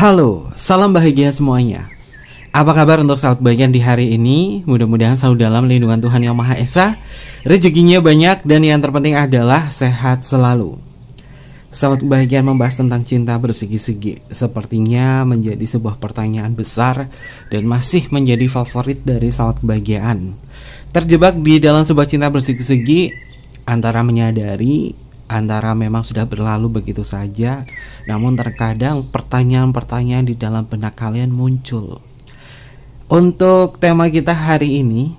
Halo, salam bahagia semuanya. Apa kabar untuk sahabat bagian di hari ini? Mudah-mudahan selalu dalam lindungan Tuhan Yang Maha Esa, rezekinya banyak, dan yang terpenting adalah sehat selalu. Sahabat bahagian membahas tentang cinta bersegi-segi sepertinya menjadi sebuah pertanyaan besar dan masih menjadi favorit dari sahabat kebahagiaan. Terjebak di dalam sebuah cinta bersegi-segi antara menyadari, antara memang sudah berlalu begitu saja, namun terkadang pertanyaan-pertanyaan di dalam benak kalian muncul. Untuk tema kita hari ini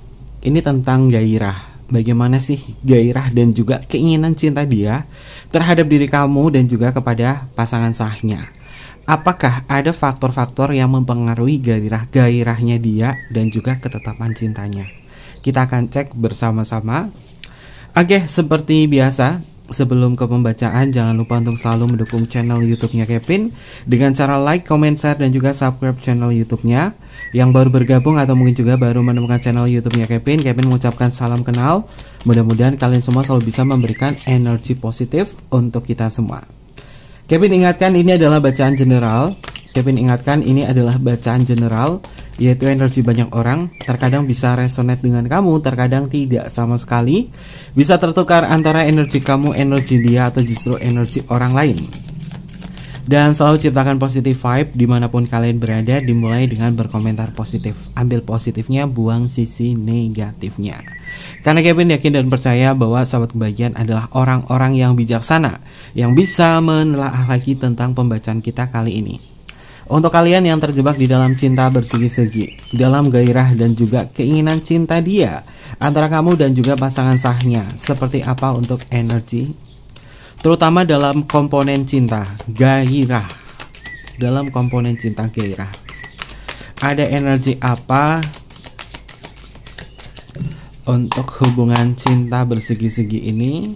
tentang gairah. Bagaimana sih gairah dan juga keinginan cinta dia terhadap diri kamu dan juga kepada pasangan sahnya? Apakah ada faktor-faktor yang mempengaruhi gairahnya dia dan juga ketetapan cintanya? Kita akan cek bersama-sama. Oke, seperti biasa, sebelum ke pembacaan, jangan lupa untuk selalu mendukung channel YouTube-nya Kevin dengan cara like, comment, share, dan juga subscribe channel YouTube-nya. Yang baru bergabung atau mungkin juga baru menemukan channel YouTube-nya Kevin mengucapkan salam kenal. Mudah-mudahan kalian semua selalu bisa memberikan energi positif untuk kita semua. Kevin ingatkan ini adalah bacaan general. Yaitu energi banyak orang. Terkadang bisa resonate dengan kamu, terkadang tidak sama sekali. Bisa tertukar antara energi kamu, energi dia, atau justru energi orang lain. Dan selalu ciptakan positive vibe dimanapun kalian berada. Dimulai dengan berkomentar positif. Ambil positifnya, buang sisi negatifnya. Karena Kevin yakin dan percaya bahwa sahabat kebahagiaan adalah orang-orang yang bijaksana, yang bisa menelaah lagi tentang pembacaan kita kali ini. Untuk kalian yang terjebak di dalam cinta bersegi-segi, dalam gairah dan juga keinginan cinta dia antara kamu dan juga pasangan sahnya, seperti apa untuk energi? Terutama dalam komponen cinta, gairah. Dalam komponen cinta, gairah. Ada energi apa untuk hubungan cinta bersegi-segi ini?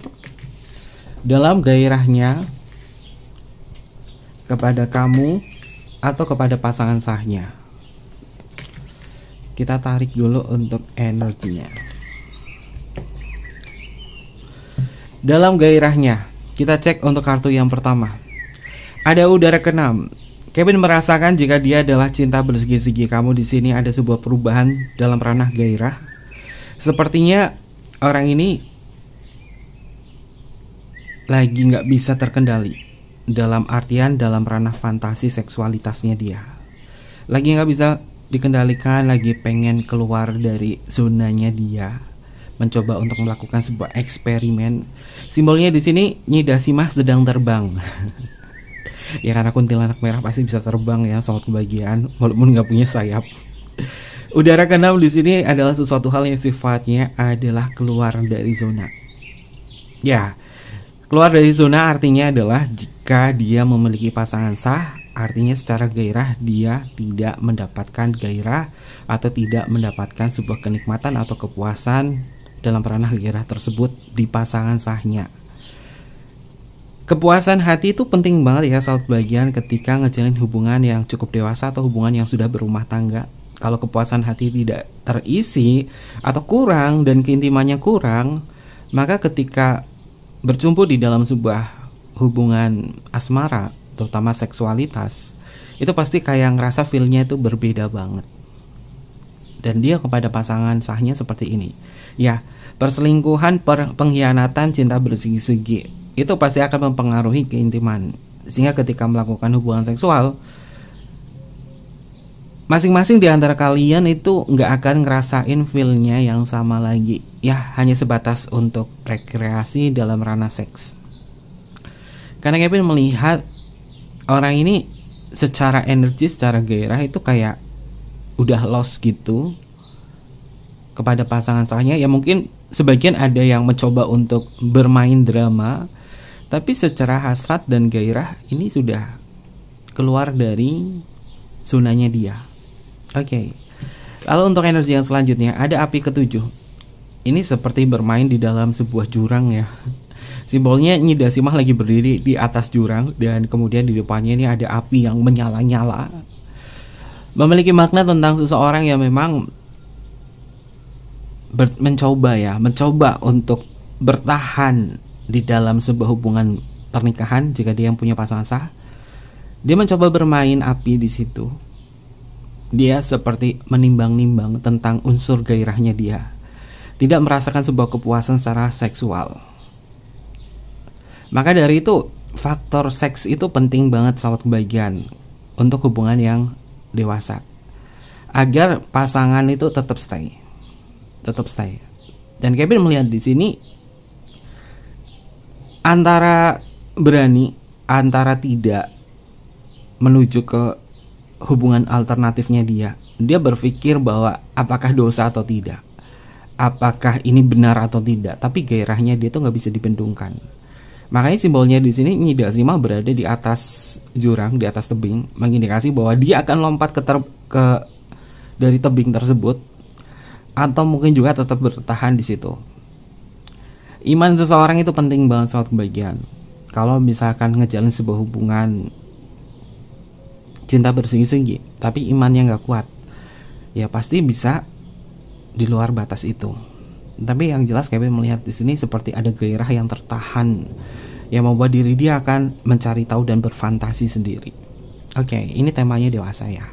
Dalam gairahnya kepada kamu atau kepada pasangan sahnya. Kita tarik dulu untuk energinya. Dalam gairahnya, kita cek untuk kartu yang pertama. Ada udara ke-6. Kevin merasakan jika dia adalah cinta bersegi-segi kamu, di sini ada sebuah perubahan dalam ranah gairah. Sepertinya orang ini lagi nggak bisa terkendali. Dalam artian dalam ranah fantasi seksualitasnya dia lagi nggak bisa dikendalikan, lagi pengen keluar dari zonanya dia, mencoba untuk melakukan sebuah eksperimen. Simbolnya di sini Nyi Dasimah sedang terbang. Ya karena kuntilanak merah pasti bisa terbang ya, sobat kebahagiaan, walaupun nggak punya sayap. Udara ke-6 di sini adalah sesuatu hal yang sifatnya adalah keluar dari zona. Ya, keluar dari zona artinya adalah jika dia memiliki pasangan sah, artinya secara gairah dia tidak mendapatkan gairah atau tidak mendapatkan sebuah kenikmatan atau kepuasan dalam ranah gairah tersebut di pasangan sahnya. Kepuasan hati itu penting banget ya sahabat bagian ketika ngejalin hubungan yang cukup dewasa atau hubungan yang sudah berumah tangga. Kalau kepuasan hati tidak terisi atau kurang dan keintimannya kurang, maka ketika bercumpu di dalam sebuah hubungan asmara, terutama seksualitas, itu pasti kayak ngerasa feel-nya itu berbeda banget. Dan dia kepada pasangan sahnya seperti ini. Ya, perselingkuhan, pengkhianatan, cinta bersegi-segi itu pasti akan mempengaruhi keintiman. Sehingga ketika melakukan hubungan seksual, masing-masing di antara kalian itu nggak akan ngerasain feel-nya yang sama lagi. Ya, hanya sebatas untuk rekreasi dalam ranah seks. Karena Kevin melihat orang ini secara energi, secara gairah itu kayak udah lost gitu kepada pasangan sahnya. Ya mungkin sebagian ada yang mencoba untuk bermain drama, tapi secara hasrat dan gairah ini sudah keluar dari zonanya dia. Oke. Lalu untuk energi yang selanjutnya ada api ke-7. Ini seperti bermain di dalam sebuah jurang ya. Simbolnya Nyi Dasimah lagi berdiri di atas jurang dan kemudian di depannya ini ada api yang menyala-nyala. Memiliki makna tentang seseorang yang memang mencoba untuk bertahan di dalam sebuah hubungan pernikahan jika dia yang punya pasangan sah. Dia mencoba bermain api di situ. Dia seperti menimbang-nimbang tentang unsur gairahnya dia. Tidak merasakan sebuah kepuasan secara seksual. Maka dari itu, faktor seks itu penting banget sahabat kebahagiaan untuk hubungan yang dewasa. Agar pasangan itu tetap stay. Dan Kevin melihat di sini antara berani, antara tidak menuju ke hubungan alternatifnya dia. Dia berpikir bahwa apakah dosa atau tidak, apakah ini benar atau tidak. Tapi gairahnya dia tuh nggak bisa dibendungkan. Makanya simbolnya di sini Nyidasima berada di atas jurang, di atas tebing, mengindikasi bahwa dia akan lompat dari tebing tersebut, atau mungkin juga tetap bertahan di situ. Iman seseorang itu penting banget saat kebahagiaan. Kalau misalkan ngejalin sebuah hubungan cinta bersegi-segi, tapi imannya nggak kuat, ya pasti bisa di luar batas itu. Tapi yang jelas Kevin melihat di sini seperti ada gairah yang tertahan, yang membuat diri dia akan mencari tahu dan berfantasi sendiri. Oke, ini temanya dewasa ya.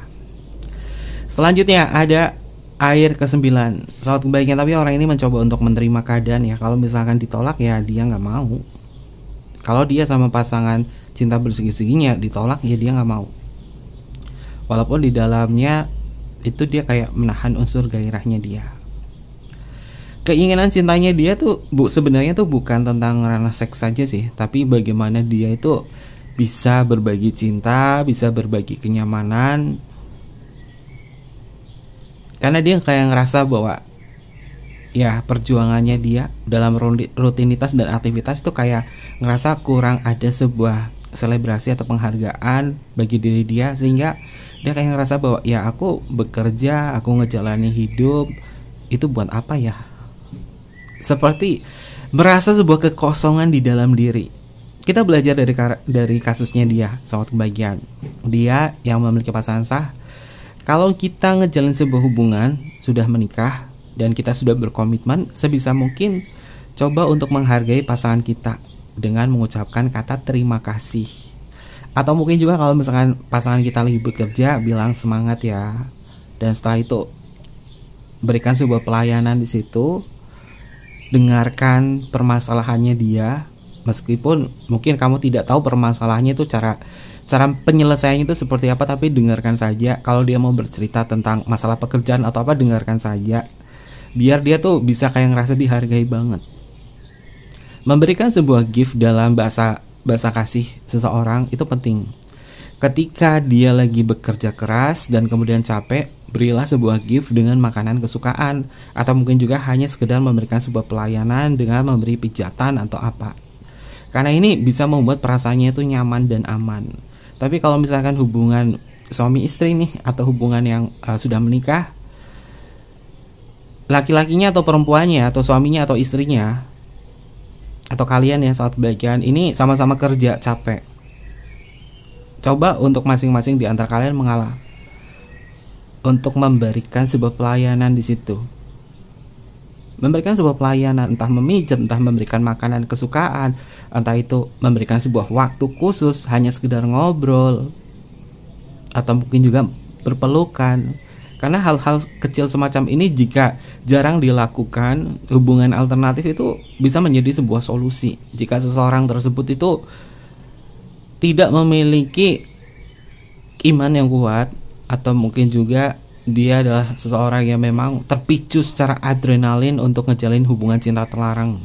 Selanjutnya ada air ke-9, sahabat kebahagiaan. Tapi orang ini mencoba untuk menerima keadaan ya. Kalau misalkan ditolak ya dia nggak mau. Kalau dia sama pasangan cinta bersegi-seginya ditolak ya dia nggak mau. Walaupun di dalamnya itu dia kayak menahan unsur gairahnya dia. Keinginan cintanya dia tuh sebenarnya tuh bukan tentang ranah seks saja sih, tapi bagaimana dia itu bisa berbagi cinta, bisa berbagi kenyamanan. Karena dia kayak ngerasa bahwa ya perjuangannya dia dalam rutinitas dan aktivitas itu kayak ngerasa kurang ada sebuah selebrasi atau penghargaan bagi diri dia, sehingga dia kayak ngerasa bahwa ya aku bekerja, aku ngejalani hidup itu buat apa ya? Seperti merasa sebuah kekosongan di dalam diri. Kita belajar dari kasusnya dia, sahabat kebahagiaan. Dia yang memiliki pasangan sah. Kalau kita ngejalin sebuah hubungan, sudah menikah dan kita sudah berkomitmen, sebisa mungkin coba untuk menghargai pasangan kita dengan mengucapkan kata terima kasih. Atau mungkin juga kalau misalkan pasangan kita lagi bekerja, bilang semangat ya. Dan setelah itu berikan sebuah pelayanan di situ. Dengarkan permasalahannya dia, meskipun mungkin kamu tidak tahu permasalahannya itu cara penyelesaiannya itu seperti apa, tapi dengarkan saja. Kalau dia mau bercerita tentang masalah pekerjaan atau apa, dengarkan saja, biar dia tuh bisa kayak ngerasa dihargai banget. Memberikan sebuah gift dalam bahasa kasih seseorang itu penting. Ketika dia lagi bekerja keras dan kemudian capek, berilah sebuah gift dengan makanan kesukaan, atau mungkin juga hanya sekedar memberikan sebuah pelayanan dengan memberi pijatan atau apa. Karena ini bisa membuat perasaannya itu nyaman dan aman. Tapi kalau misalkan hubungan suami istri nih, atau hubungan yang sudah menikah, laki-lakinya atau perempuannya atau suaminya atau istrinya atau kalian ya saat kebahagiaan ini sama-sama kerja capek, coba untuk masing-masing di antara kalian mengalah untuk memberikan sebuah pelayanan di situ. Memberikan sebuah pelayanan, entah memijat, entah memberikan makanan kesukaan, entah itu memberikan sebuah waktu khusus hanya sekedar ngobrol, atau mungkin juga berpelukan. Karena hal-hal kecil semacam ini jika jarang dilakukan, hubungan alternatif itu bisa menjadi sebuah solusi. Jika seseorang tersebut itu tidak memiliki iman yang kuat, atau mungkin juga dia adalah seseorang yang memang terpicu secara adrenalin untuk ngejalin hubungan cinta terlarang.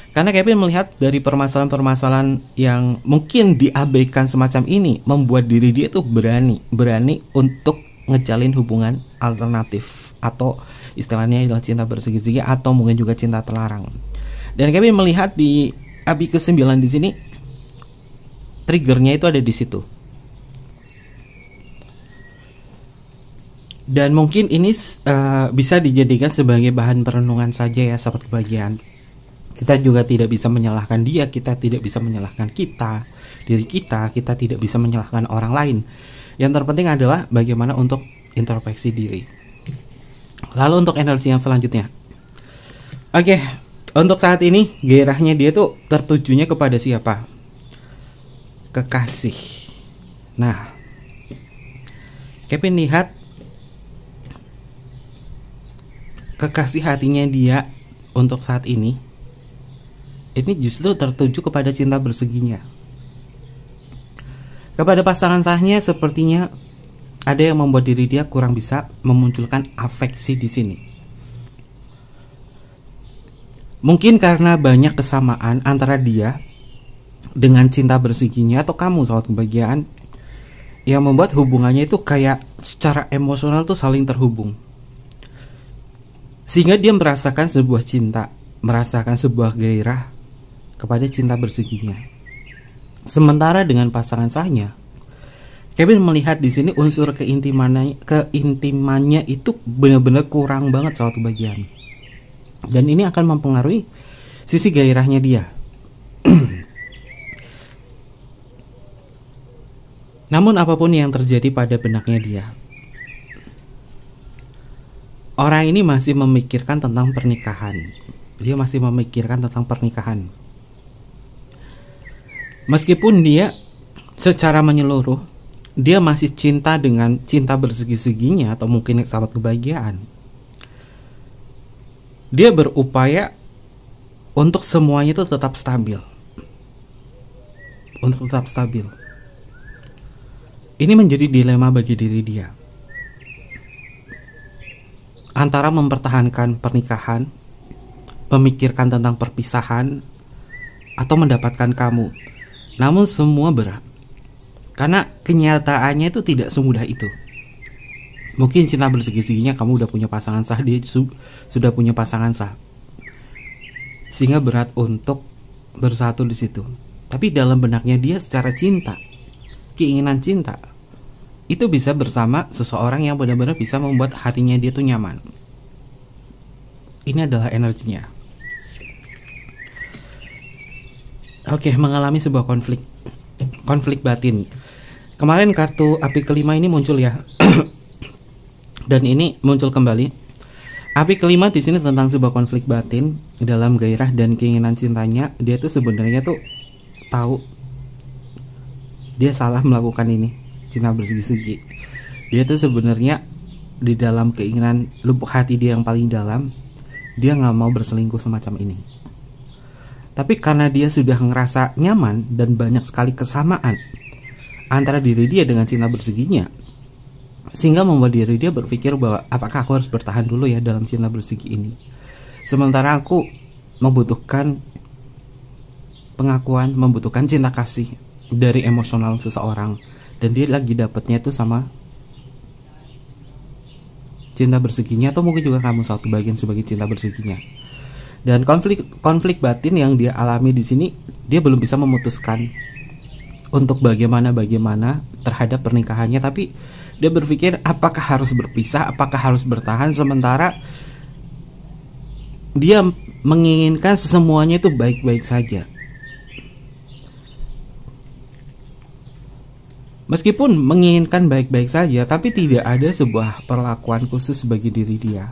Karena Kevin melihat dari permasalahan-permasalahan yang mungkin diabaikan semacam ini, membuat diri dia tuh berani untuk ngejalin hubungan alternatif, atau istilahnya adalah cinta bersegi-segi, atau mungkin juga cinta terlarang. Dan Kevin melihat di api ke-9 di sini, triggernya itu ada di situ. Dan mungkin ini bisa dijadikan sebagai bahan perenungan saja ya sahabat kebahagiaan. Kita juga tidak bisa menyalahkan dia, kita tidak bisa menyalahkan diri kita tidak bisa menyalahkan orang lain. Yang terpenting adalah bagaimana untuk introspeksi diri. Lalu untuk energi yang selanjutnya, oke, untuk saat ini gairahnya dia tuh tertujunya kepada siapa? Kekasih. Nah, Kevin lihat kekasih hatinya dia untuk saat ini justru tertuju kepada cinta berseginya. Kepada pasangan sahnya sepertinya ada yang membuat diri dia kurang bisa memunculkan afeksi di sini. Mungkin karena banyak kesamaan antara dia dengan cinta berseginya atau kamu sahabat kebahagiaan, yang membuat hubungannya itu kayak secara emosional tuh saling terhubung. Sehingga dia merasakan sebuah cinta, merasakan sebuah gairah kepada cinta berseginya. Sementara dengan pasangan sahnya, Kevin melihat di sini unsur keintimannya itu benar-benar kurang banget sahabat kebahagiaan. Dan ini akan mempengaruhi sisi gairahnya dia. Namun apapun yang terjadi pada benaknya dia, orang ini masih memikirkan tentang pernikahan. Dia masih memikirkan tentang pernikahan. Meskipun dia secara menyeluruh, dia masih cinta dengan cinta bersegi-seginya atau mungkin sahabat kebahagiaan. Dia berupaya untuk semuanya itu tetap stabil. Untuk tetap stabil. Ini menjadi dilema bagi diri dia. Antara mempertahankan pernikahan, memikirkan tentang perpisahan, atau mendapatkan kamu. Namun semua berat. Karena kenyataannya itu tidak semudah itu. Mungkin cinta bersegi-seginya kamu udah punya pasangan sah, dia sudah punya pasangan sah. Sehingga berat untuk bersatu di situ. Tapi dalam benaknya dia secara cinta, keinginan cinta, itu bisa bersama seseorang yang benar-benar bisa membuat hatinya dia tuh nyaman. Ini adalah energinya. Oke, mengalami sebuah konflik batin. Kemarin kartu api kelima ini muncul ya. Dan ini muncul kembali. Api kelima di sini tentang sebuah konflik batin dalam gairah dan keinginan cintanya. Dia tuh sebenarnya tuh tahu dia salah melakukan ini, cinta bersegi-segi. Dia tuh sebenarnya di dalam keinginan lubuk hati dia yang paling dalam, dia nggak mau berselingkuh semacam ini. Tapi karena dia sudah ngerasa nyaman dan banyak sekali kesamaan antara diri dia dengan cinta berseginya, sehingga membuat diri dia berpikir bahwa apakah aku harus bertahan dulu ya dalam cinta bersegi ini, sementara aku membutuhkan pengakuan, membutuhkan cinta kasih dari emosional seseorang, dan dia lagi dapatnya itu sama cinta berseginya, atau mungkin juga kamu satu bagian sebagai cinta berseginya. Dan konflik batin yang dia alami di sini, dia belum bisa memutuskan untuk bagaimana terhadap pernikahannya, tapi dia berpikir apakah harus berpisah, apakah harus bertahan, sementara dia menginginkan semuanya itu baik-baik saja. Meskipun menginginkan baik-baik saja, tapi tidak ada sebuah perlakuan khusus bagi diri dia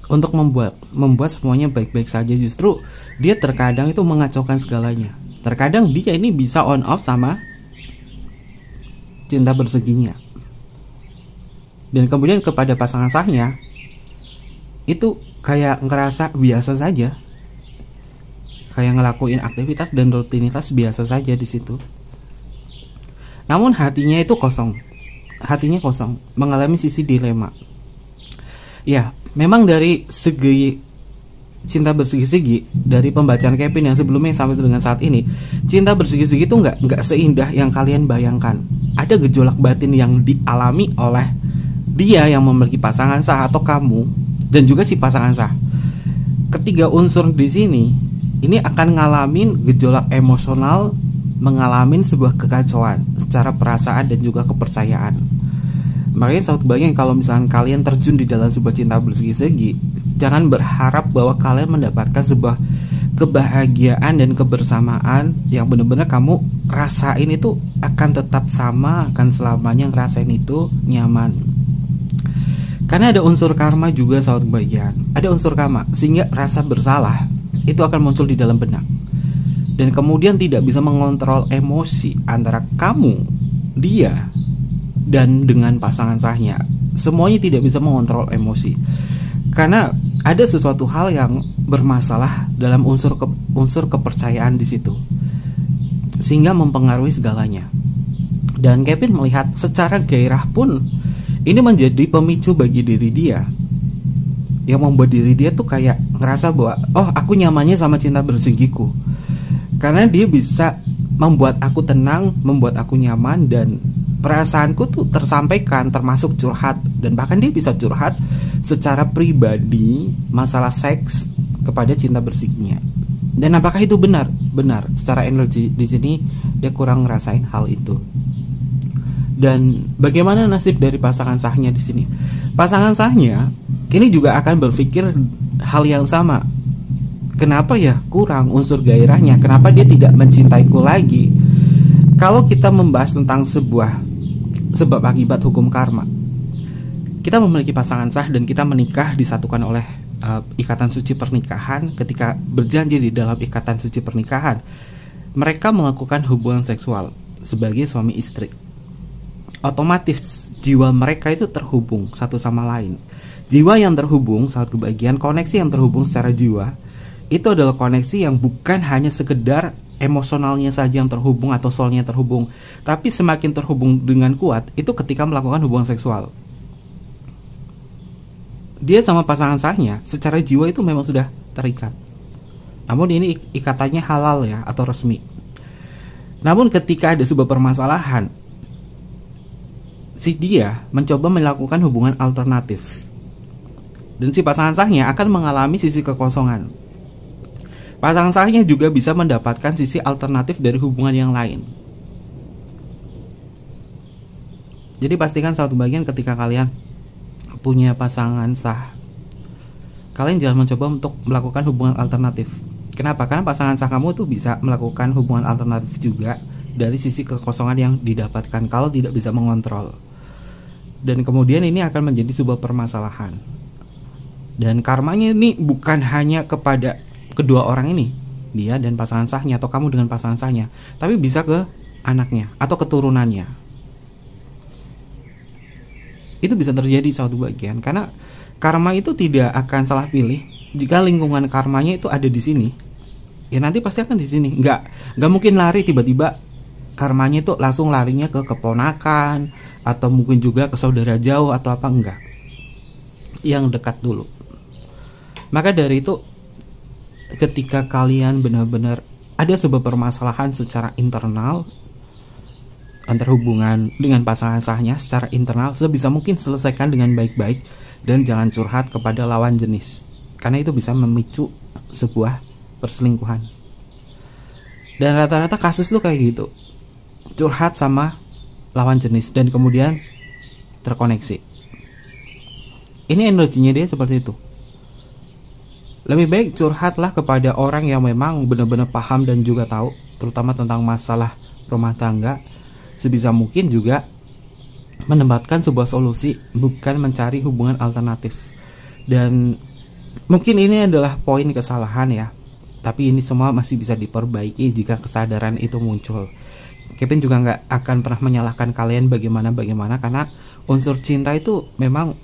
untuk membuat semuanya baik-baik saja. Justru dia terkadang itu mengacaukan segalanya. Terkadang dia ini bisa on off sama cinta berseginya, dan kemudian kepada pasangan sahnya itu kayak ngerasa biasa saja, kayak ngelakuin aktivitas dan rutinitas biasa saja di situ. Namun hatinya itu kosong. Hatinya kosong, mengalami sisi dilema. Ya, memang dari segi cinta bersegi-segi, dari pembacaan Kevin yang sebelumnya sampai dengan saat ini, cinta bersegi-segi itu nggak seindah yang kalian bayangkan. Ada gejolak batin yang dialami oleh dia yang memiliki pasangan sah atau kamu, dan juga si pasangan sah. Ketiga unsur di sini ini akan ngalamin gejolak emosional, mengalami sebuah kekacauan secara perasaan dan juga kepercayaan. Makanya sahabat kebahagiaan, kalau misalkan kalian terjun di dalam sebuah cinta bersegi-segi, jangan berharap bahwa kalian mendapatkan sebuah kebahagiaan dan kebersamaan yang benar-benar kamu rasain itu akan tetap sama, akan selamanya ngerasain itu nyaman. Karena ada unsur karma juga sahabat kebahagiaan. Ada unsur karma, sehingga rasa bersalah itu akan muncul di dalam benak. dan kemudian tidak bisa mengontrol emosi antara kamu, dia, dan dengan pasangan sahnya. Semuanya tidak bisa mengontrol emosi karena ada sesuatu hal yang bermasalah dalam unsur kepercayaan di situ, sehingga mempengaruhi segalanya. Dan Kevin melihat secara gairah pun ini menjadi pemicu bagi diri dia, yang membuat diri dia tuh kayak ngerasa bahwa oh, aku nyamannya sama cinta bersinggiku, karena dia bisa membuat aku tenang, membuat aku nyaman, dan perasaanku tuh tersampaikan, termasuk curhat. Dan bahkan dia bisa curhat secara pribadi masalah seks kepada cinta bersingginya. Dan apakah itu benar? Benar. Secara energi di sini dia kurang ngerasain hal itu. Dan bagaimana nasib dari pasangan sahnya di sini? Pasangan sahnya ini juga akan berpikir hal yang sama. Kenapa ya kurang unsur gairahnya? Kenapa dia tidak mencintaiku lagi? Kalau kita membahas tentang sebuah sebab akibat hukum karma, kita memiliki pasangan sah dan kita menikah disatukan oleh ikatan suci pernikahan. Ketika berjanji di dalam ikatan suci pernikahan, mereka melakukan hubungan seksual sebagai suami istri. Otomatis jiwa mereka itu terhubung satu sama lain. Jiwa yang terhubung saat kebahagiaan, koneksi yang terhubung secara jiwa, itu adalah koneksi yang bukan hanya sekedar emosionalnya saja yang terhubung atau soulnya terhubung, tapi semakin terhubung dengan kuat itu ketika melakukan hubungan seksual. Dia sama pasangan sahnya secara jiwa itu memang sudah terikat. Namun ini ikatannya halal ya, atau resmi. Namun ketika ada sebuah permasalahan, si dia mencoba melakukan hubungan alternatif, dan si pasangan sahnya akan mengalami sisi kekosongan. Pasangan sahnya juga bisa mendapatkan sisi alternatif dari hubungan yang lain. Jadi pastikan satu bagian ketika kalian punya pasangan sah, kalian jangan mencoba untuk melakukan hubungan alternatif. Kenapa? Karena pasangan sah kamu tuh bisa melakukan hubungan alternatif juga dari sisi kekosongan yang didapatkan kalau tidak bisa mengontrol. Dan kemudian ini akan menjadi sebuah permasalahan. Dan karmanya ini bukan hanya kepada kedua orang ini, dia dan pasangan sahnya, atau kamu dengan pasangan sahnya, tapi bisa ke anaknya atau keturunannya. Itu bisa terjadi suatu bagian, karena karma itu tidak akan salah pilih. Jika lingkungan karmanya itu ada di sini, ya nanti pasti akan di sini. Nggak mungkin lari tiba-tiba karmanya itu langsung larinya ke keponakan atau mungkin juga ke saudara jauh atau apa, enggak. Yang dekat dulu. Maka dari itu, ketika kalian benar-benar ada sebuah permasalahan secara internal antar hubungan dengan pasangan sahnya secara internal, sebisa mungkin selesaikan dengan baik-baik dan jangan curhat kepada lawan jenis, karena itu bisa memicu sebuah perselingkuhan. Dan rata-rata kasus tuh kayak gitu, curhat sama lawan jenis dan kemudian terkoneksi. Ini energinya dia seperti itu. Lebih baik curhatlah kepada orang yang memang benar-benar paham dan juga tahu, terutama tentang masalah rumah tangga. Sebisa mungkin juga menempatkan sebuah solusi, bukan mencari hubungan alternatif. Dan mungkin ini adalah poin kesalahan ya, tapi ini semua masih bisa diperbaiki jika kesadaran itu muncul. Kevin juga nggak akan pernah menyalahkan kalian bagaimana, karena unsur cinta itu memang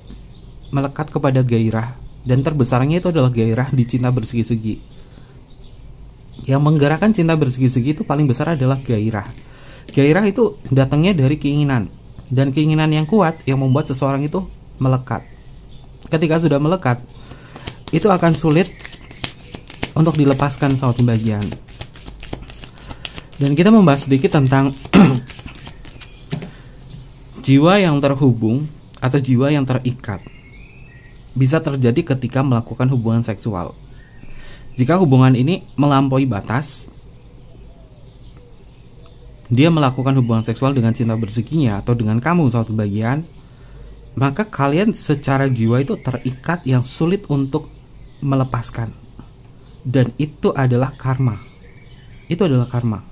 melekat kepada gairah. Dan terbesarnya itu adalah gairah di cinta bersegi-segi. Yang menggerakkan cinta bersegi-segi itu paling besar adalah gairah. Gairah itu datangnya dari keinginan. Dan keinginan yang kuat yang membuat seseorang itu melekat. Ketika sudah melekat, itu akan sulit untuk dilepaskan suatu bagian. Dan kita membahas sedikit tentang jiwa yang terhubung atau jiwa yang terikat. Bisa terjadi ketika melakukan hubungan seksual. Jika hubungan ini melampaui batas, dia melakukan hubungan seksual dengan cinta berseginya atau dengan kamu suatu bagian, maka kalian secara jiwa itu terikat yang sulit untuk melepaskan. Dan itu adalah karma. Itu adalah karma.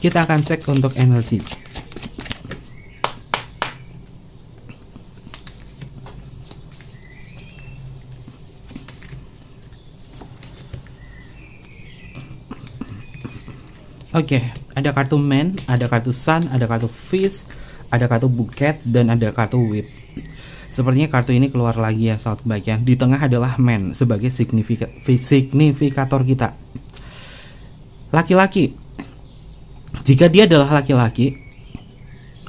Kita akan cek untuk energi. Oke, ada kartu man, ada kartu sun, ada kartu fish, ada kartu buket, dan ada kartu whip. Sepertinya kartu ini keluar lagi ya sahabat kebahagiaan. Di tengah adalah man sebagai signifikator kita. Laki-laki. Jika dia adalah laki-laki,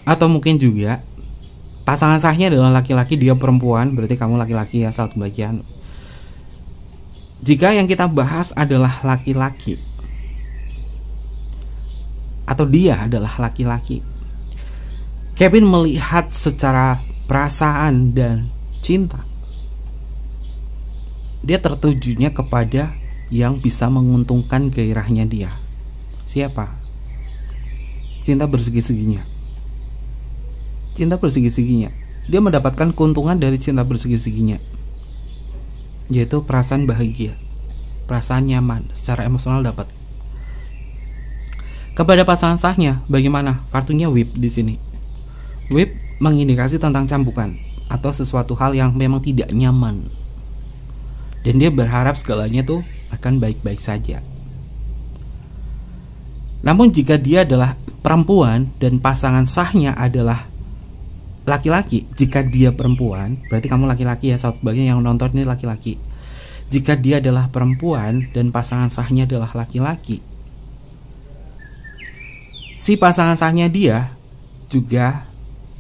atau mungkin juga pasangan sahnya adalah laki-laki, dia perempuan, berarti kamu laki-laki ya sahabat kebahagiaan. Jika yang kita bahas adalah laki-laki, atau dia adalah laki-laki, Kevin melihat secara perasaan dan cinta, dia tertujunya kepada yang bisa menguntungkan gairahnya dia. Siapa? Cinta bersegi-seginya. Cinta bersegi-seginya. Dia mendapatkan keuntungan dari cinta bersegi-seginya, yaitu perasaan bahagia, perasaan nyaman, secara emosional dapat. Kepada pasangan sahnya, bagaimana? Kartunya whip di sini. Whip mengindikasi tentang cambukan atau sesuatu hal yang memang tidak nyaman. Dan dia berharap segalanya tuh akan baik-baik saja. Namun jika dia adalah perempuan dan pasangan sahnya adalah laki-laki, jika dia perempuan, berarti kamu laki-laki ya, sahabat bagian yang nonton ini laki-laki. Jika dia adalah perempuan dan pasangan sahnya adalah laki-laki, si pasangan sahnya dia juga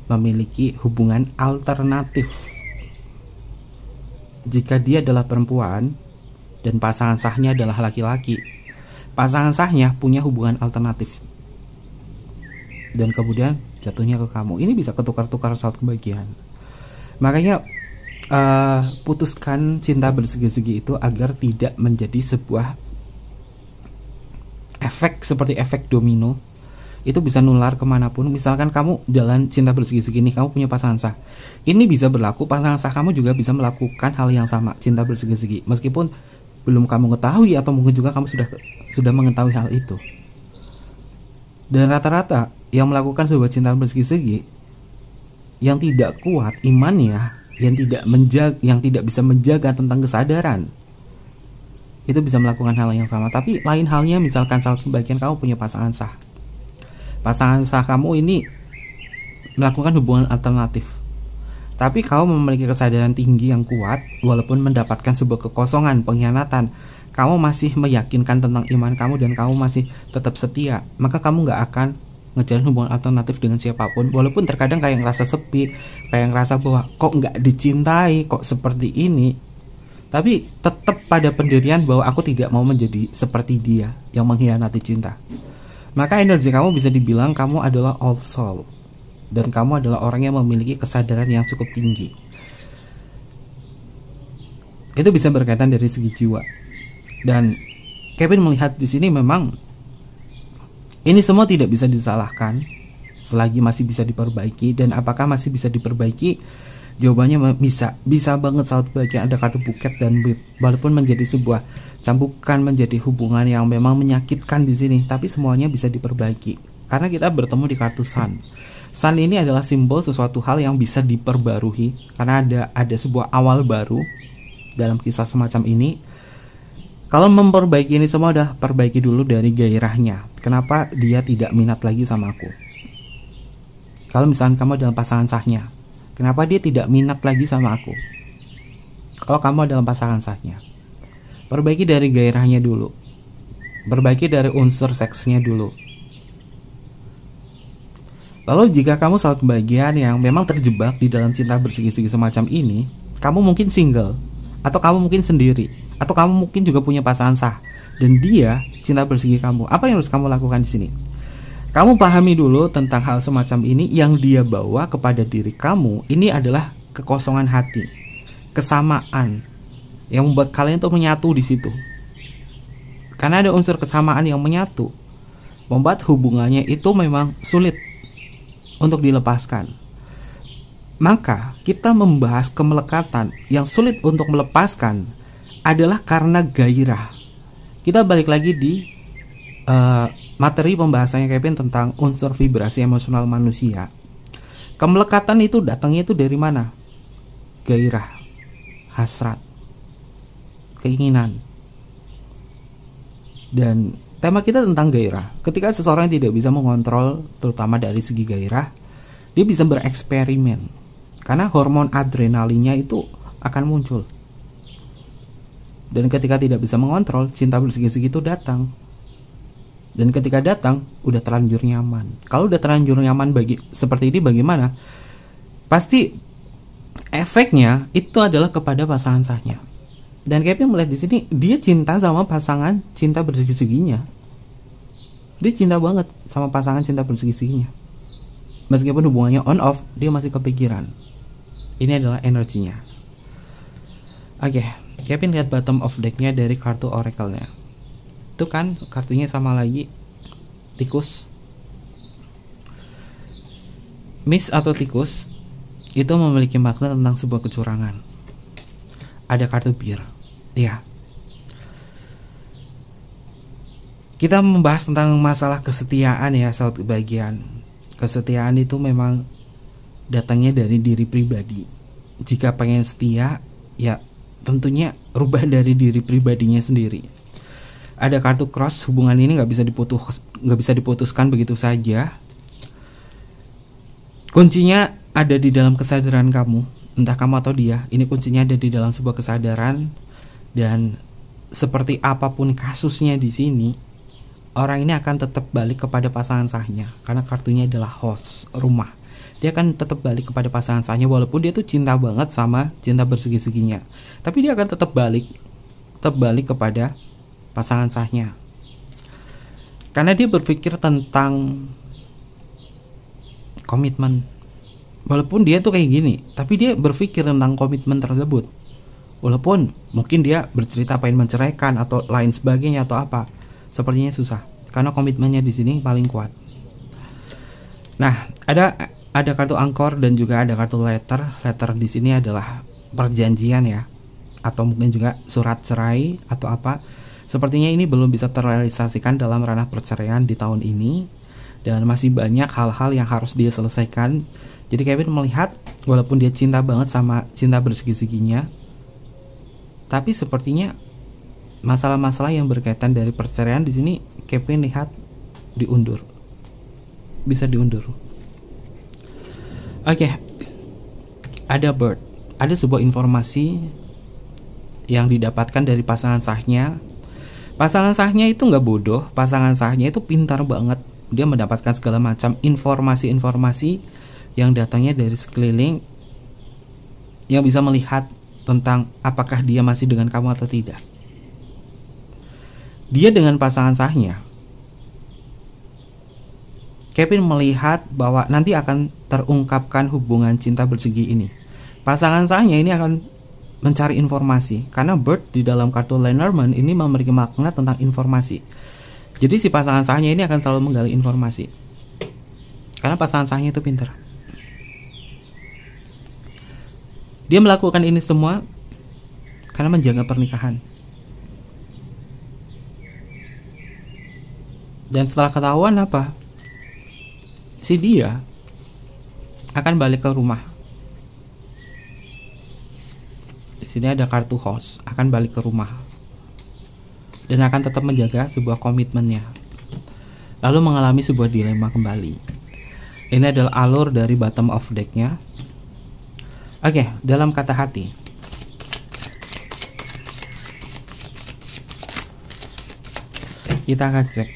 memiliki hubungan alternatif. Jika dia adalah perempuan dan pasangan sahnya adalah laki-laki, pasangan sahnya punya hubungan alternatif, dan kemudian jatuhnya ke kamu. Ini bisa ketukar-tukar saat kebahagiaan. Makanya putuskan cinta bersegi-segi itu agar tidak menjadi sebuah efek seperti efek domino. Itu bisa nular kemanapun. Misalkan kamu jalan cinta bersegi-segi ini, kamu punya pasangan sah, ini bisa berlaku, pasangan sah kamu juga bisa melakukan hal yang sama, cinta bersegi-segi, meskipun belum kamu ketahui, atau mungkin juga kamu sudah mengetahui hal itu. Dan rata-rata yang melakukan sebuah cinta bersegi-segi yang tidak kuat imannya, yang tidak bisa menjaga tentang kesadaran, itu bisa melakukan hal yang sama. Tapi lain halnya misalkan saat kebahagiaan kamu punya pasangan sah. Pasangan sah kamu ini melakukan hubungan alternatif, tapi kamu memiliki kesadaran tinggi yang kuat. Walaupun mendapatkan sebuah kekosongan, pengkhianatan, kamu masih meyakinkan tentang iman kamu dan kamu masih tetap setia. Maka kamu gak akan ngejalin hubungan alternatif dengan siapapun. Walaupun terkadang kayak ngerasa sepi, kayak ngerasa bahwa kok gak dicintai, kok seperti ini, tapi tetap pada pendirian bahwa aku tidak mau menjadi seperti dia yang mengkhianati cinta. Maka energi kamu bisa dibilang kamu adalah old soul, dan kamu adalah orang yang memiliki kesadaran yang cukup tinggi. Itu bisa berkaitan dari segi jiwa. Dan Kevin melihat di sini memang ini semua tidak bisa disalahkan selagi masih bisa diperbaiki. Dan apakah masih bisa diperbaiki? Jawabannya bisa banget saat bagian ada kartu buket dan whip. Walaupun menjadi sebuah cambukan, menjadi hubungan yang memang menyakitkan di sini, tapi semuanya bisa diperbaiki karena kita bertemu di kartu sun. Sun ini adalah simbol sesuatu hal yang bisa diperbarui karena ada sebuah awal baru dalam kisah semacam ini. Kalau memperbaiki ini semua, udah perbaiki dulu dari gairahnya. Kenapa dia tidak minat lagi sama aku? Kalau misalnya kamu adalah pasangan sahnya, kenapa dia tidak minat lagi sama aku? Kalau kamu adalah pasangan sahnya, perbaiki dari gairahnya dulu. Perbaiki dari unsur seksnya dulu. Lalu jika kamu saat kebahagiaan yang memang terjebak di dalam cinta bersegi-segi semacam ini, kamu mungkin single, atau kamu mungkin sendiri, atau kamu mungkin juga punya pasangan sah, dan dia cinta bersegi kamu. Apa yang harus kamu lakukan di sini? Kamu pahami dulu tentang hal semacam ini. Yang dia bawa kepada diri kamu ini adalah kekosongan hati, kesamaan yang membuat kalian tuh menyatu di situ. Karena ada unsur kesamaan yang menyatu, membuat hubungannya itu memang sulit untuk dilepaskan. Maka kita membahas kemelekatan yang sulit untuk melepaskan adalah karena gairah. Kita balik lagi di materi pembahasannya Kevin tentang unsur vibrasi emosional manusia. Kemelekatan itu datangnya itu dari mana? Gairah, hasrat, keinginan. Dan tema kita tentang gairah. Ketika seseorang tidak bisa mengontrol, terutama dari segi gairah, dia bisa bereksperimen. Karena hormon adrenalinnya itu akan muncul. Dan ketika tidak bisa mengontrol, cinta bersegi-segi itu datang. Dan ketika datang, udah terlanjur nyaman. Kalau udah terlanjur nyaman seperti ini bagaimana? Pasti efeknya itu adalah kepada pasangan sahnya. Dan Kevin melihat di sini dia cinta sama pasangan cinta bersegi-seginya. Dia cinta banget sama pasangan cinta bersegi-seginya. Meskipun hubungannya on off, dia masih kepikiran. Ini adalah energinya. Oke, Kevin lihat bottom of deck-nya dari kartu oracle-nya. Itu kan kartunya sama lagi, tikus. Miss atau tikus itu memiliki makna tentang sebuah kecurangan. Ada kartu bir. Ya. Kita membahas tentang masalah kesetiaan ya, sahabat kebahagiaan. Kesetiaan itu memang datangnya dari diri pribadi. Jika pengen setia, ya tentunya rubah dari diri pribadinya sendiri. Ada kartu cross, hubungan ini nggak bisa diputuskan begitu saja. Kuncinya ada di dalam kesadaran kamu, entah kamu atau dia. Ini kuncinya ada di dalam sebuah kesadaran. Dan seperti apapun kasusnya di sini, orang ini akan tetap balik kepada pasangan sahnya. Karena kartunya adalah host, rumah. Dia akan tetap balik kepada pasangan sahnya walaupun dia tuh cinta banget sama cinta bersegi-seginya. Tapi dia akan tetap balik kepada pasangan sahnya. Karena dia berpikir tentang komitmen. Walaupun dia tuh kayak gini, tapi dia berpikir tentang komitmen tersebut. Walaupun mungkin dia bercerita pengen menceraikan atau lain sebagainya atau apa, sepertinya susah karena komitmennya di sini paling kuat. Nah, ada kartu angkor dan juga ada kartu letter. Letter di sini adalah perjanjian ya, atau mungkin juga surat cerai atau apa. Sepertinya ini belum bisa terrealisasikan dalam ranah perceraian di tahun ini dan masih banyak hal-hal yang harus dia selesaikan. Jadi Kevin melihat walaupun dia cinta banget sama cinta bersegi-seginya, tapi sepertinya masalah-masalah yang berkaitan dari perceraian di sini Kevin lihat diundur. Bisa diundur. Oke. Ada bird. Ada sebuah informasi yang didapatkan dari pasangan sahnya. Pasangan sahnya itu nggak bodoh. Pasangan sahnya itu pintar banget. Dia mendapatkan segala macam informasi-informasi yang datangnya dari sekeliling, yang bisa melihat tentang apakah dia masih dengan kamu atau tidak. Dia dengan pasangan sahnya, Kevin melihat bahwa nanti akan terungkapkan hubungan cinta bersegi ini. Pasangan sahnya ini akan mencari informasi, karena bird di dalam kartu Lenormand ini memiliki makna tentang informasi. Jadi si pasangan sahnya ini akan selalu menggali informasi, karena pasangan sahnya itu pintar. Dia melakukan ini semua karena menjaga pernikahan. Dan setelah ketahuan apa? Si dia akan balik ke rumah. Di sini ada kartu host, akan balik ke rumah. Dan akan tetap menjaga sebuah komitmennya. Lalu mengalami sebuah dilema kembali. Ini adalah alur dari bottom of deck-nya. Oke, dalam kata hati. Kita akan cek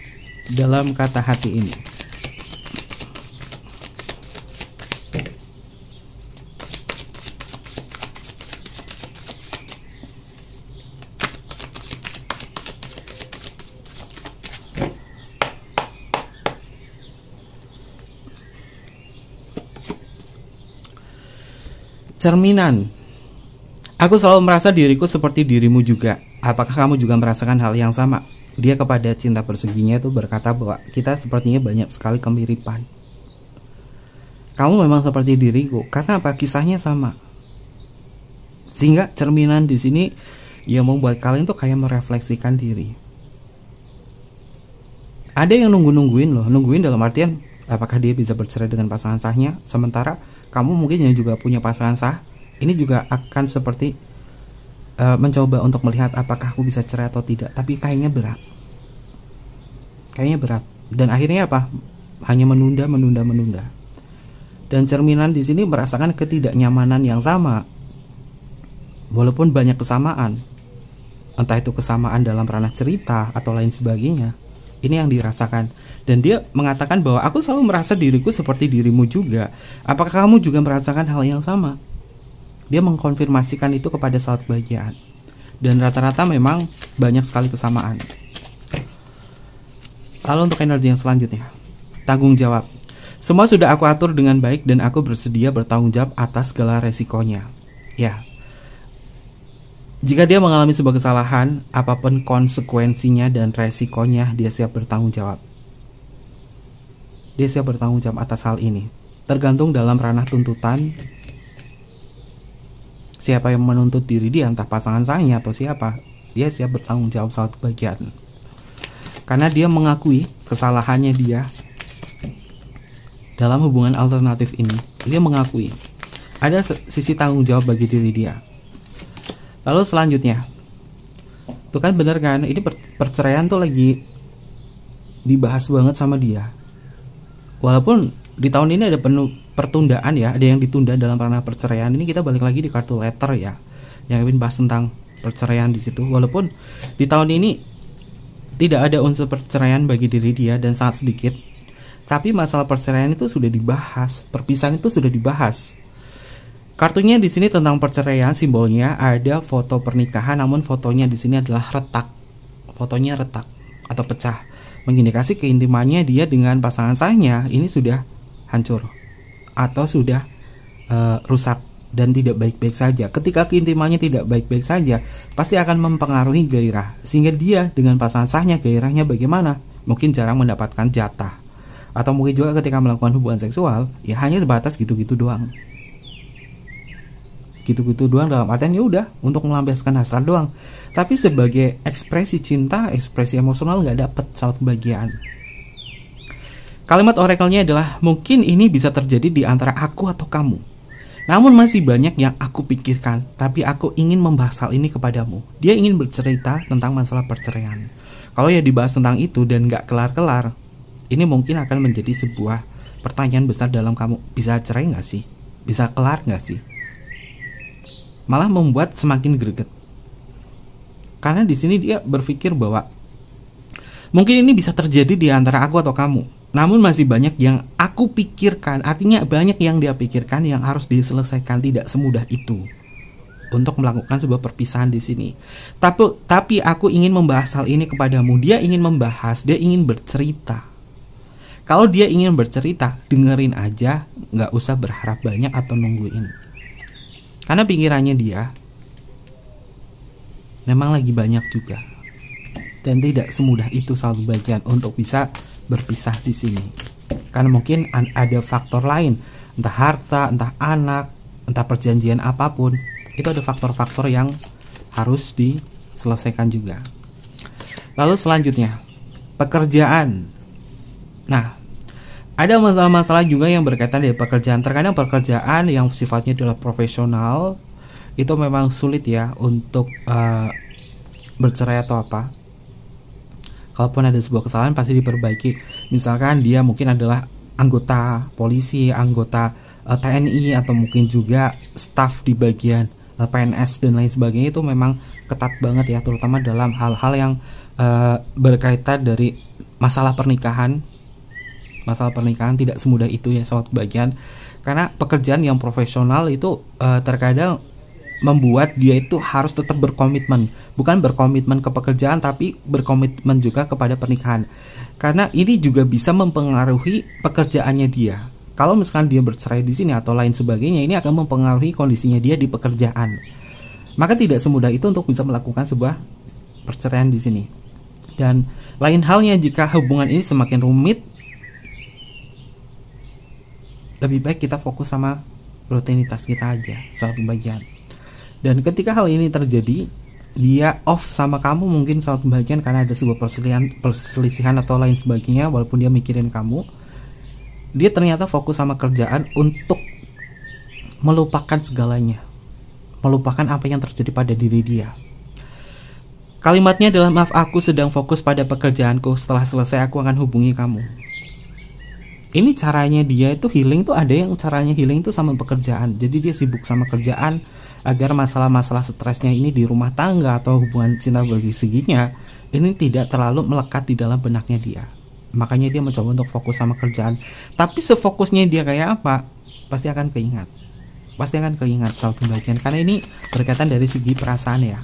dalam kata hati ini. Cerminan. Aku selalu merasa diriku seperti dirimu juga. Apakah kamu juga merasakan hal yang sama? Dia kepada cinta perseginya itu berkata bahwa kita sepertinya banyak sekali kemiripan. Kamu memang seperti diriku. Karena apa? Kisahnya sama. Sehingga cerminan di sini yang membuat kalian tuh kayak merefleksikan diri. Ada yang nungguin loh. Nungguin dalam artian apakah dia bisa bercerai dengan pasangan sahnya. Sementara kamu mungkin yang juga punya pasangan sah, ini juga akan seperti mencoba untuk melihat apakah aku bisa cerai atau tidak. Tapi kayaknya berat. Kayaknya berat. Dan akhirnya apa? Hanya menunda. Dan cerminan di sini merasakan ketidaknyamanan yang sama. Walaupun banyak kesamaan, entah itu kesamaan dalam ranah cerita atau lain sebagainya, ini yang dirasakan. Dan dia mengatakan bahwa aku selalu merasa diriku seperti dirimu juga. Apakah kamu juga merasakan hal yang sama? Dia mengkonfirmasikan itu kepada sahabat kebahagiaan. Dan rata-rata memang banyak sekali kesamaan. Lalu untuk energi yang selanjutnya, tanggung jawab. Semua sudah aku atur dengan baik dan aku bersedia bertanggung jawab atas segala resikonya. Ya, jika dia mengalami sebuah kesalahan, apapun konsekuensinya dan resikonya, dia siap bertanggung jawab. Dia siap bertanggung jawab atas hal ini. Tergantung dalam ranah tuntutan, siapa yang menuntut diri dia, entah pasangan saya atau siapa, dia siap bertanggung jawab saat kebahagiaan. Karena dia mengakui kesalahannya dia dalam hubungan alternatif ini. Dia mengakui ada sisi tanggung jawab bagi diri dia. Lalu selanjutnya, tuh kan bener kan, ini perceraian tuh lagi dibahas banget sama dia. Walaupun di tahun ini ada pertundaan ya, ada yang ditunda dalam ranah perceraian. Ini kita balik lagi di kartu letter ya, yang Kevin bahas tentang perceraian di situ. Walaupun di tahun ini tidak ada unsur perceraian bagi diri dia dan sangat sedikit, tapi masalah perceraian itu sudah dibahas, perpisahan itu sudah dibahas. Kartunya di sini tentang perceraian, simbolnya ada foto pernikahan, namun fotonya di sini adalah retak. Fotonya retak atau pecah, mengindikasi keintimannya dia dengan pasangan sahnya ini sudah hancur atau sudah rusak dan tidak baik-baik saja. Ketika keintimannya tidak baik-baik saja, pasti akan mempengaruhi gairah, sehingga dia dengan pasangan sahnya gairahnya bagaimana? Mungkin jarang mendapatkan jatah, atau mungkin juga ketika melakukan hubungan seksual ya hanya sebatas gitu-gitu doang. Gitu-gitu doang dalam artian ya udah untuk melampiaskan hasrat doang. Tapi sebagai ekspresi cinta, ekspresi emosional nggak dapet saat kebahagiaan. Kalimat oracle-nya adalah mungkin ini bisa terjadi di antara aku atau kamu. Namun masih banyak yang aku pikirkan, tapi aku ingin membahas hal ini kepadamu. Dia ingin bercerita tentang masalah perceraian. Kalau ya dibahas tentang itu dan gak kelar-kelar, ini mungkin akan menjadi sebuah pertanyaan besar dalam kamu. Bisa cerai gak sih? Bisa kelar gak sih? Malah membuat semakin greget. Karena di sini dia berpikir bahwa mungkin ini bisa terjadi di antara aku atau kamu. Namun masih banyak yang aku pikirkan, artinya banyak yang dia pikirkan yang harus diselesaikan, tidak semudah itu untuk melakukan sebuah perpisahan di sini. Tapi aku ingin membahas hal ini kepadamu. Dia ingin membahas, dia ingin bercerita. Kalau dia ingin bercerita, dengerin aja, nggak usah berharap banyak atau nungguin. Karena pikirannya dia memang lagi banyak juga, dan tidak semudah itu satu bagian untuk bisa berpisah di sini. Karena mungkin ada faktor lain, entah harta, entah anak, entah perjanjian apapun. Itu ada faktor-faktor yang harus diselesaikan juga. Lalu selanjutnya, pekerjaan. Nah, ada masalah-masalah juga yang berkaitan dengan pekerjaan. Terkadang pekerjaan yang sifatnya adalah profesional itu memang sulit ya untuk bercerai atau apa. Kalaupun ada sebuah kesalahan pasti diperbaiki. Misalkan dia mungkin adalah anggota polisi, anggota TNI, atau mungkin juga staf di bagian PNS dan lain sebagainya, itu memang ketat banget ya, terutama dalam hal-hal yang berkaitan dari masalah pernikahan. Masalah pernikahan tidak semudah itu ya sobat kebahagiaan. Karena pekerjaan yang profesional itu terkadang membuat dia itu harus tetap berkomitmen. Bukan berkomitmen ke pekerjaan, tapi berkomitmen juga kepada pernikahan. Karena ini juga bisa mempengaruhi pekerjaannya dia. Kalau misalkan dia bercerai di sini atau lain sebagainya, ini akan mempengaruhi kondisinya dia di pekerjaan. Maka tidak semudah itu untuk bisa melakukan sebuah perceraian di sini. Dan lain halnya jika hubungan ini semakin rumit, lebih baik kita fokus sama rutinitas kita aja, saat pembagian. Dan ketika hal ini terjadi, dia off sama kamu mungkin saat pembagian karena ada sebuah perselisihan atau lain sebagainya, walaupun dia mikirin kamu, dia ternyata fokus sama kerjaan untuk melupakan segalanya, melupakan apa yang terjadi pada diri dia. Kalimatnya adalah, maaf aku sedang fokus pada pekerjaanku, setelah selesai aku akan hubungi kamu. Ini caranya dia itu healing tuh, ada yang caranya healing tuh sama pekerjaan. Jadi dia sibuk sama kerjaan agar masalah-masalah stresnya ini di rumah tangga atau hubungan cinta berseginya ini tidak terlalu melekat di dalam benaknya dia. Makanya dia mencoba untuk fokus sama kerjaan. Tapi sefokusnya dia kayak apa, pasti akan keingat. Pasti akan keingat saat pembagian, karena ini berkaitan dari segi perasaan ya.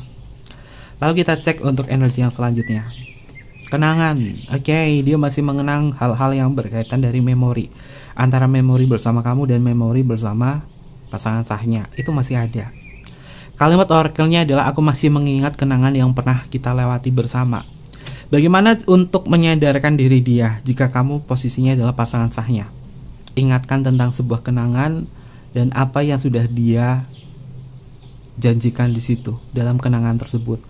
Lalu kita cek untuk energi yang selanjutnya. Kenangan. Oke, dia masih mengenang hal-hal yang berkaitan dari memori. Antara memori bersama kamu dan memori bersama pasangan sahnya. Itu masih ada. Kalimat oracle-nya adalah, aku masih mengingat kenangan yang pernah kita lewati bersama. Bagaimana untuk menyadarkan diri dia jika kamu posisinya adalah pasangan sahnya? Ingatkan tentang sebuah kenangan dan apa yang sudah dia janjikan di situ dalam kenangan tersebut.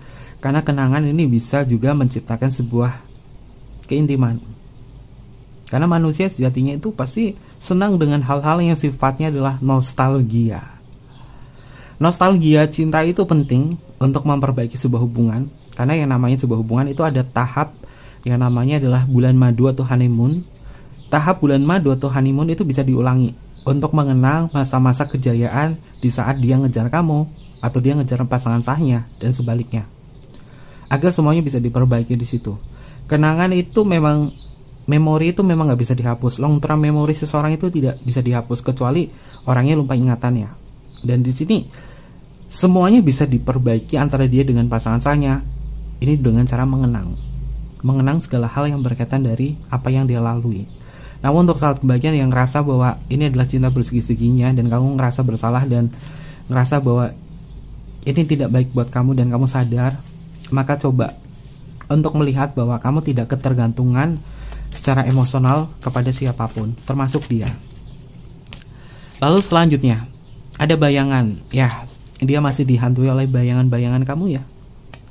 Karena kenangan ini bisa juga menciptakan sebuah keintiman. Karena manusia sejatinya itu pasti senang dengan hal-hal yang sifatnya adalah nostalgia. Nostalgia cinta itu penting untuk memperbaiki sebuah hubungan. Karena yang namanya sebuah hubungan itu ada tahap yang namanya adalah bulan madu atau honeymoon. Tahap bulan madu atau honeymoon itu bisa diulangi untuk mengenang masa-masa kejayaan di saat dia ngejar kamu atau dia ngejar pasangan sahnya dan sebaliknya. Agar semuanya bisa diperbaiki di situ. Kenangan itu memang, memori itu memang nggak bisa dihapus. Long term memori seseorang itu tidak bisa dihapus kecuali orangnya lupa ingatannya. Dan di sini semuanya bisa diperbaiki antara dia dengan pasangan sahnya. Ini dengan cara mengenang segala hal yang berkaitan dari apa yang dia lalui. Namun untuk saat kebagian yang ngerasa bahwa ini adalah cinta bersegi-seginya dan kamu ngerasa bersalah dan ngerasa bahwa ini tidak baik buat kamu dan kamu sadar, maka coba untuk melihat bahwa kamu tidak ketergantungan secara emosional kepada siapapun, termasuk dia. Lalu selanjutnya, ada bayangan. Ya, dia masih dihantui oleh bayangan-bayangan kamu ya.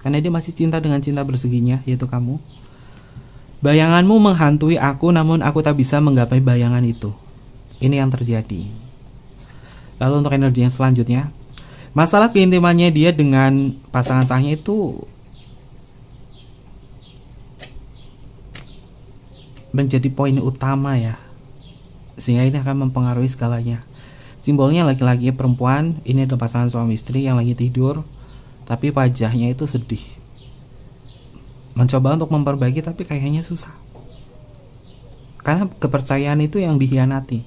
Karena dia masih cinta dengan cinta berseginya, yaitu kamu. Bayanganmu menghantui aku, namun aku tak bisa menggapai bayangan itu. Ini yang terjadi. Lalu untuk energi yang selanjutnya, masalah keintimannya dia dengan pasangan sahnya itu menjadi poin utama ya, sehingga ini akan mempengaruhi segalanya. Simbolnya laki-laki perempuan, ini adalah pasangan suami istri yang lagi tidur, tapi wajahnya itu sedih, mencoba untuk memperbaiki tapi kayaknya susah, karena kepercayaan itu yang dikhianati.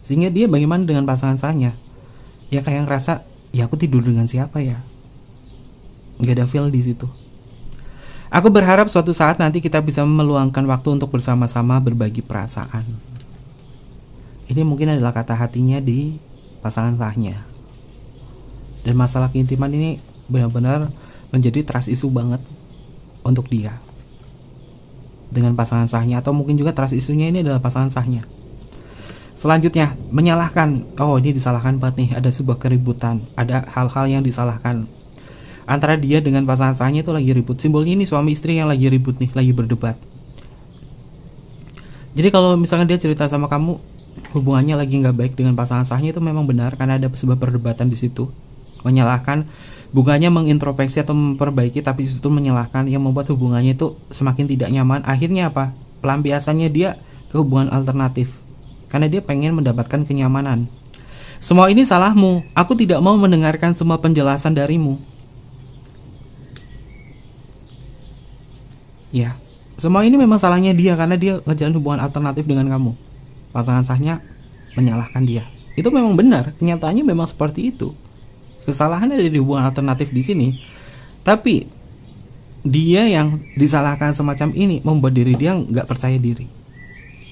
Sehingga dia bagaimana dengan pasangan sahnya, ya kayak ngerasa, ya aku tidur dengan siapa ya, nggak ada feel di situ. Aku berharap suatu saat nanti kita bisa meluangkan waktu untuk bersama-sama berbagi perasaan. Ini mungkin adalah kata hatinya di pasangan sahnya. Dan masalah keintiman ini benar-benar menjadi trust issue banget untuk dia dengan pasangan sahnya, atau mungkin juga trust issue-nya ini adalah pasangan sahnya. Selanjutnya, menyalahkan. Oh, ini disalahkan banget nih, ada sebuah keributan, ada hal-hal yang disalahkan antara dia dengan pasangan sahnya itu lagi ribut. Simbolnya ini suami istri yang lagi ribut nih, lagi berdebat. Jadi kalau misalnya dia cerita sama kamu hubungannya lagi nggak baik dengan pasangan sahnya, itu memang benar karena ada sebuah perdebatan di situ. Menyalahkan, bukannya mengintrospeksi atau memperbaiki, tapi justru menyalahkan yang membuat hubungannya itu semakin tidak nyaman. Akhirnya apa? Pelampiasannya dia ke hubungan alternatif karena dia pengen mendapatkan kenyamanan. Semua ini salahmu. Aku tidak mau mendengarkan semua penjelasan darimu. Ya, semua ini memang salahnya dia karena dia ngejalan hubungan alternatif dengan kamu. Pasangan sahnya menyalahkan dia. Itu memang benar, kenyataannya memang seperti itu. Kesalahan ada di hubungan alternatif di sini. Tapi dia yang disalahkan semacam ini membuat diri dia nggak percaya diri.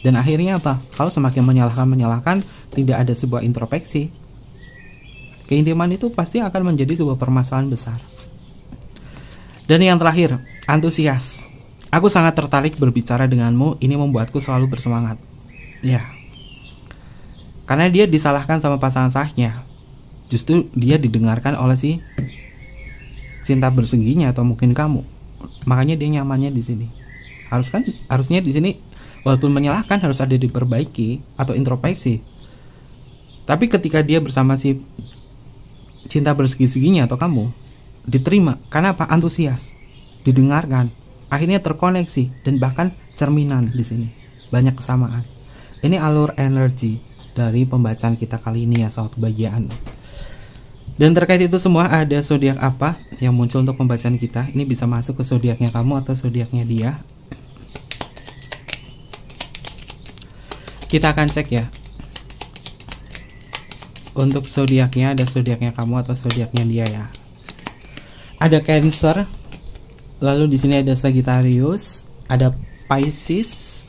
Dan akhirnya apa? Kalau semakin menyalahkan, tidak ada sebuah introspeksi. Keintiman itu pasti akan menjadi sebuah permasalahan besar. Dan yang terakhir, antusias. Aku sangat tertarik berbicara denganmu, ini membuatku selalu bersemangat. Ya, karena dia disalahkan sama pasangan sahnya, justru dia didengarkan oleh si cinta berseginya atau mungkin kamu. Makanya dia nyamannya di sini. Harusnya di sini walaupun menyalahkan harus ada diperbaiki atau introspeksi. Tapi ketika dia bersama si cinta bersegi-seginya atau kamu, diterima. Karena apa? Antusias. didengarkan, akhirnya terkoneksi dan bahkan cerminan di sini. Banyak kesamaan. Ini alur energi dari pembacaan kita kali ini ya sahabat kebahagiaan. Dan terkait itu semua ada zodiak apa yang muncul untuk pembacaan kita. Ini bisa masuk ke zodiaknya kamu atau zodiaknya dia. Kita akan cek ya. Untuk zodiaknya ada zodiaknya kamu atau zodiaknya dia ya. Ada Cancer. Lalu di sini ada Sagittarius, ada Pisces,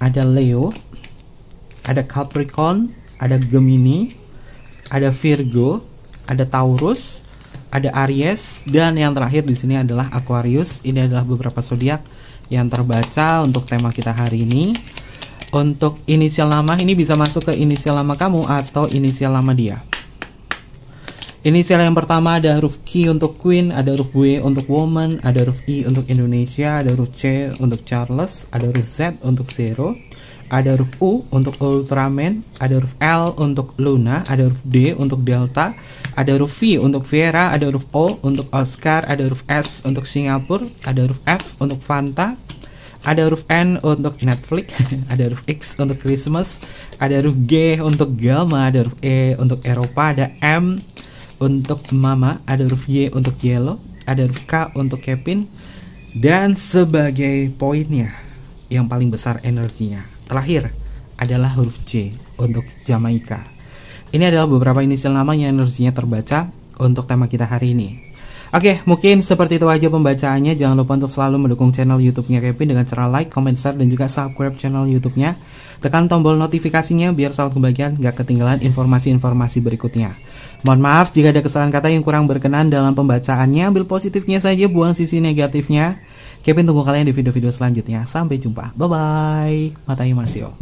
ada Leo, ada Capricorn, ada Gemini, ada Virgo, ada Taurus, ada Aries, dan yang terakhir di sini adalah Aquarius. Ini adalah beberapa zodiak yang terbaca untuk tema kita hari ini. Untuk inisial nama ini bisa masuk ke inisial nama kamu atau inisial nama dia. Inisial yang pertama ada huruf Q untuk Queen, ada huruf W untuk Woman, ada huruf I untuk Indonesia, ada huruf C untuk Charles, ada huruf Z untuk Zero, ada huruf U untuk Ultraman, ada huruf L untuk Luna, ada huruf D untuk Delta, ada huruf V untuk Vera, ada huruf O untuk Oscar, ada huruf S untuk Singapura, ada huruf F untuk Fanta, ada huruf N untuk Netflix, ada huruf X untuk Christmas, ada huruf G untuk Gamma, ada huruf E untuk Eropa, ada M untuk Mama, ada huruf Y untuk Yellow, ada huruf K untuk Kevin, dan sebagai poinnya yang paling besar energinya terakhir adalah huruf J untuk Jamaika. Ini adalah beberapa inisial nama yang energinya terbaca untuk tema kita hari ini. Oke, mungkin seperti itu aja pembacaannya. Jangan lupa untuk selalu mendukung channel YouTube-nya Kevin dengan cara like, comment, share, dan juga subscribe channel YouTube-nya. Tekan tombol notifikasinya biar sahabat kebahagiaan gak ketinggalan informasi-informasi berikutnya. Mohon maaf jika ada kesalahan kata yang kurang berkenan dalam pembacaannya. Ambil positifnya saja, buang sisi negatifnya. Kevin tunggu kalian di video-video selanjutnya. Sampai jumpa. Bye-bye. Matai Masio.